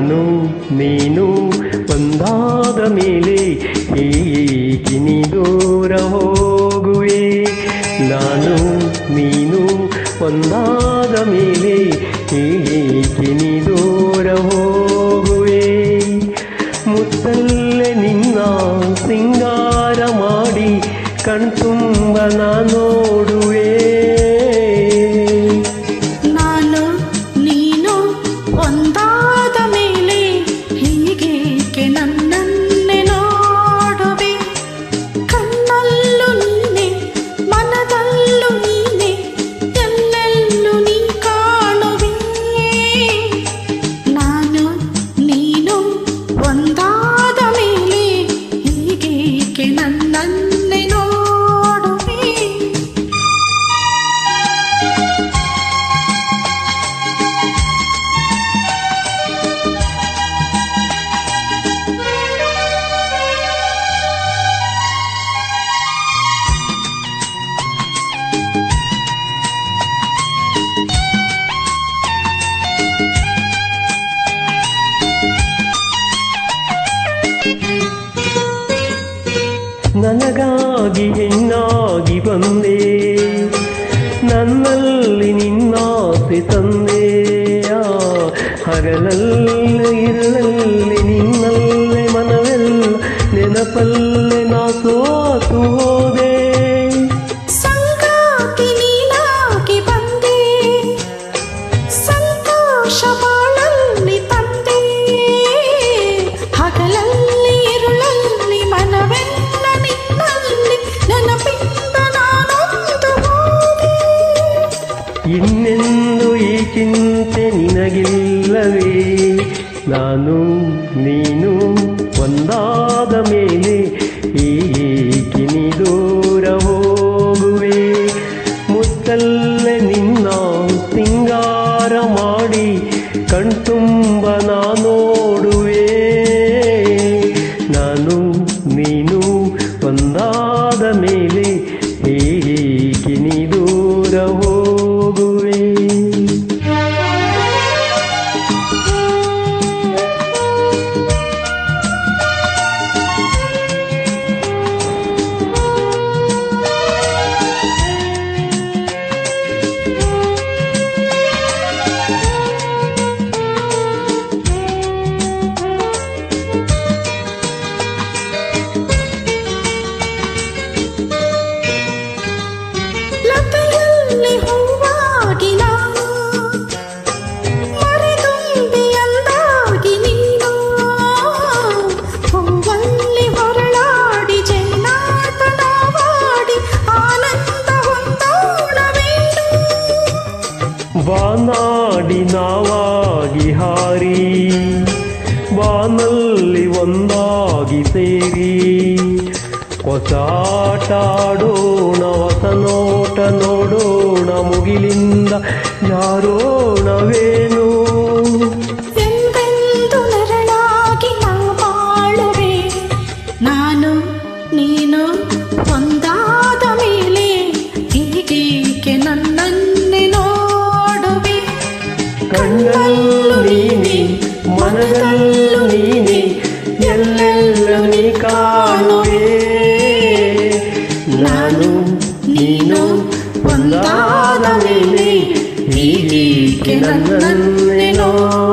ನಾನು ನೀನು ಒಂದಾದ ಮೇಲೆ ಏಕೆ ನೀ ದೂರ ಹೋಗುವೆ. ನಾನು ನೀನು ಒಂದಾದ ಮೇಲೆ ಏಕೆ ನೀ ದೂರ ಹೋಗುವೆ. ಮುತ್ತಲ್ಲೇ ನಿನ್ನ ಸಿಂಗಾರ ಮಾಡಿ ಕಣ್ತುಂಬ ನಾ ನೋಡುವೆ. ನಾನು ನೀನು ಒಂದಾದ ಮೇಲೆ ಹೀಗೇಕೆ ನನ್ನನ್ನೇ ನೋಡುವೆ. ಕಣ್ಣಲ್ಲೂ ನೀನೆ ಮನದಲ್ಲೂ ನೀನೆ ಎಲ್ಲೆಲ್ಲೂ ನೀ ಕಾಣುವೆ. ನಾನು ನೀನು ಒಂದಾದ ಮೇಲೆ ಹೀಗೇಕೆ ನನ್ನನ್ನೇ ನೋಡುವೆ. ನನಗಾಗಿ ಹೆಣ್ಣಾಗಿ ಬಂದೆ, ನನ್ನಲ್ಲಿ ನಿನ್ನಾಸೆ ತಂದೆ. ಹಗಲಲ್ಲಿ ಇರಲಲ್ಲಿ ನಿನ್ನಲ್ಲೇ ಮನವೆಲ್ಲ ನೆನಪಲ್ಲೇ ನಾ ಸೋತು ಹೋದೆ. ಸಂಗಾತಿ ನೀನಾಗಿ ಬಂದೆ, ಸಂತೋಷ ಬಾಳಲ್ಲಿ ತಂದೆ. ಹಗಲಲ್ಲಿ ಇರುಳಲ್ಲಿ ಮನವೆಲ್ಲ ನಿನ್ನಲ್ಲಿ ನೆನಪಿಂದ ನಾನೊಂದು ಹೋದೆ. ಇನ್ನೆಂದು ಈ ಚಿಂತೆ ನಿನಗಿಲ್ಲವೇ. ನಾನು ನೀನು ಒಂದಾದ ಮೇಲೆ ಏಕೆ ನೀ ದೂರ ಹೋಗುವೆ. ಮುತ್ತಲ್ಲೇ ನಿನ್ನ ಸಿಂಗಾರ ಮಾಡಿ ಕಣ್ತುಂಬ ನಾ ನೋಡುವೆ. ನಾನು ನೀನು ಒಂದಾದ ಮೇಲೆ ಏಕೆ ನೀ ದೂರ ಹೋಗುವೆ. ಲತೆಯಲ್ಲಿ ಹೂವಾಗಿ ನಾನು, ಮರೆತುಂಬಿ ಅಂದಾಗಿ ನೀನು. ಹೂವಲ್ಲಿ ಹೊರಳಾಡಿ ಜೈನಾಟನವಾಡಿ ಆನಂದ ಹೊಂದೋಣವೇನು. ಬಾನಾಡಿ ನಾವಾಗಿ ಹಾರಿ ಬಾನಲ್ಲಿ ಒಂದಾಗಿ ಸೇರಿ ಹೊಸಾಟಾಡೋಣ, ಹೊಸ ನೋಟ ನೋಡೋಣ, ಮುಗಿಲಿಂದ ಯಾರೋಣವೇನು. ಎಂದೆಂದು ನೆರಳಾಗಿ ನಾ ಬಾಳುವೆ. ನಾನು ನೀನು ಒಂದಾದ ಮೇಲೆ ಹೀಗೇಕೆ ನನ್ನನ್ನೇ ನೋಡುವೆ. ಕಣ್ಣಲ್ಲೂ ನೀನೆ ಮನದಲ್ಲೂ ನೀನೆ ಎಲ್ಲೆಲ್ಲ ನೀ ಕಾಣುವೆ. ನಾನು ನೀನು ಒಂದಾದ ಮೇಲೆ ಹೀಗೇಕೆ ನನ್ನನ್ನೇ ನೋಡುವೆ.